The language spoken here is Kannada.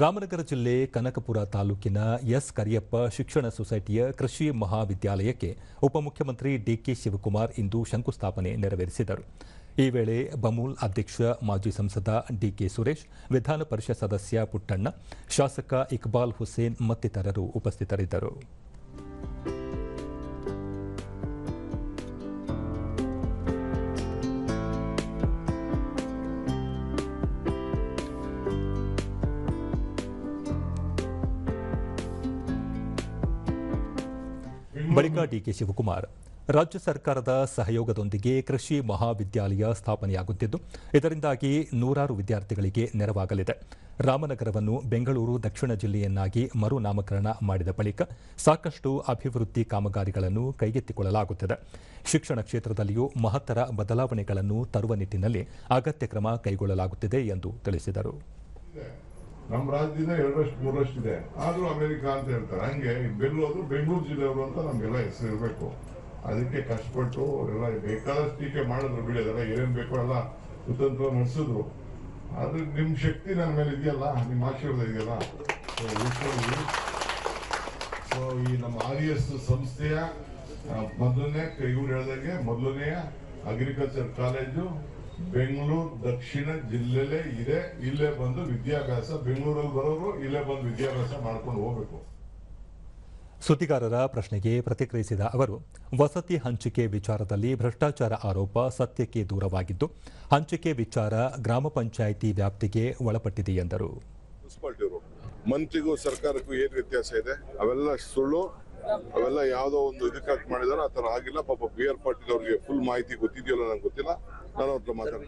ರಾಮನಗರ ಜಿಲ್ಲೆ ಕನಕಪುರ ತಾಲೂಕಿನ ಎಸ್ ಕರಿಯಪ್ಪ ಶಿಕ್ಷಣ ಸೊಸೈಟಿಯ ಕೃಷಿ ಮಹಾವಿದ್ಯಾಲಯಕ್ಕೆ ಉಪಮುಖ್ಯಮಂತ್ರಿ ಡಿಕೆ ಶಿವಕುಮಾರ್ ಇಂದು ಶಂಕುಸ್ಥಾಪನೆ ನೆರವೇರಿಸಿದರು. ಈ ವೇಳೆ ಬಮೂಲ್ ಅಧ್ಯಕ್ಷ ಮಾಜಿ ಸಂಸದ ಡಿಕೆ ಸುರೇಶ್, ವಿಧಾನ ಪರಿಷತ್ ಸದಸ್ಯ ಪುಟ್ಟಣ್ಣ, ಶಾಸಕ ಇಕ್ಬಾಲ್ ಹುಸೇನ್ ಮತ್ತಿತರರು ಉಪಸ್ಥಿತರಿದ್ದರು. ಬಳಿಕ ಡಿಕೆ ಶಿವಕುಮಾರ್, ರಾಜ್ಯ ಸರ್ಕಾರದ ಸಹಯೋಗದೊಂದಿಗೆ ಕೃಷಿ ಮಹಾವಿದ್ಯಾಲಯ ಸ್ಥಾಪನೆಯಾಗುತ್ತಿದ್ದು, ಇದರಿಂದಾಗಿ ನೂರಾರು ವಿದ್ಯಾರ್ಥಿಗಳಿಗೆ ನೆರವಾಗಲಿದೆ. ರಾಮನಗರವನ್ನು ಬೆಂಗಳೂರು ದಕ್ಷಿಣ ಜಿಲ್ಲೆಯನ್ನಾಗಿ ಮರು ನಾಮಕರಣ ಮಾಡಿದ ಬಳಿಕ ಸಾಕಷ್ಟು ಅಭಿವೃದ್ಧಿ ಕಾಮಗಾರಿಗಳನ್ನು ಕೈಗೆತ್ತಿಕೊಳ್ಳಲಾಗುತ್ತಿದೆ. ಶಿಕ್ಷಣ ಕ್ಷೇತ್ರದಲ್ಲಿಯೂ ಮಹತ್ತರ ಬದಲಾವಣೆಗಳನ್ನು ತರುವ ನಿಟ್ಟಿನಲ್ಲಿ ಅಗತ್ಯ ಕ್ರಮ ಕೈಗೊಳ್ಳಲಾಗುತ್ತಿದೆ ಎಂದು ತಿಳಿಸಿದರು. ನಮ್ಮ ರಾಜ್ಯದಿಂದ 2-3 ಇದೆ, ಆದ್ರೂ ಅಮೆರಿಕ ಅಂತ ಹೇಳ್ತಾರೆ. ಹಂಗೆ ಬೆಂಗಳೂರು ಜಿಲ್ಲೆಯವರು ಅಂತ ನಮ್ಗೆಲ್ಲ ಹೆಸರು ಇರಬೇಕು. ಅದಕ್ಕೆ ಕಷ್ಟಪಟ್ಟು ಎಲ್ಲ ಬೇಕಾದಷ್ಟು ಟೀಕೆ ಮಾಡಿದ್ರು, ಬಿಡೋದಲ್ಲ ಏನೇನ್ ಬೇಕೋ ಎಲ್ಲ ಕುತಂತ್ರ ನಡೆಸಿದ್ರು. ಆದ್ರೆ ನಿಮ್ ಶಕ್ತಿ ನನ್ನ ಮೇಲೆ ಇದೆಯಲ್ಲ, ನಿಮ್ಮ ಆಶೀರ್ವಾದ ಇದೆಯಲ್ಲ. ಸೊ ಈ ನಮ್ಮ RES ಸಂಸ್ಥೆಯ ಮೊದಲನೆಯ ಅಗ್ರಿಕಲ್ಚರ್ ಕಾಲೇಜು ಬೆಂಗಳೂರು ದಕ್ಷಿಣ ಜಿಲ್ಲೆಲೇ ಇದೆ. ಇಲ್ಲೇ ಬಂದು ವಿದ್ಯಾಭ್ಯಾಸ, ಬೆಂಗಳೂರಲ್ಲಿ ಬರೋರು ಇಲ್ಲೇ ಬಂದು ವಿದ್ಯಾಭ್ಯಾಸ ಮಾಡ್ಕೊಂಡು ಹೋಗ್ಬೇಕು. ಸುದ್ದಿಗಾರರ ಪ್ರಶ್ನೆಗೆ ಪ್ರತಿಕ್ರಿಯಿಸಿದ ಅವರು, ವಸತಿ ಹಂಚಿಕೆ ವಿಚಾರದಲ್ಲಿ ಭ್ರಷ್ಟಾಚಾರ ಆರೋಪ ಸತ್ಯಕ್ಕೆ ದೂರವಾಗಿದ್ದು, ಹಂಚಿಕೆ ವಿಚಾರ ಗ್ರಾಮ ಪಂಚಾಯಿತಿ ವ್ಯಾಪ್ತಿಗೆ ಒಳಪಟ್ಟಿದೆ ಎಂದರು. ಮಂತ್ರಿಗೂ ಸರ್ಕಾರಕ್ಕೂ ಏನು ವ್ಯತ್ಯಾಸ ಇದೆ? ಅವೆಲ್ಲ ಸುಳ್ಳು. ಅವೆಲ್ಲ ಯಾವುದೋ ಒಂದು ಇದಕ್ಕಾಗಿ ಮಾಡಿದಾರೆ, ಆ ಥರ ಆಗಿಲ್ಲ. ಪಾಪ BR ಪಾಟೀಲ್ ಅವರಿಗೆ ಫುಲ್ ಮಾಹಿತಿ ಗೊತ್ತಿದೆಯಲ್ಲ, ನಂಗೆ ಗೊತ್ತಿಲ್ಲ. ನಾನು ಅವ್ರ ಹತ್ರ ಮಾತಾಡಿ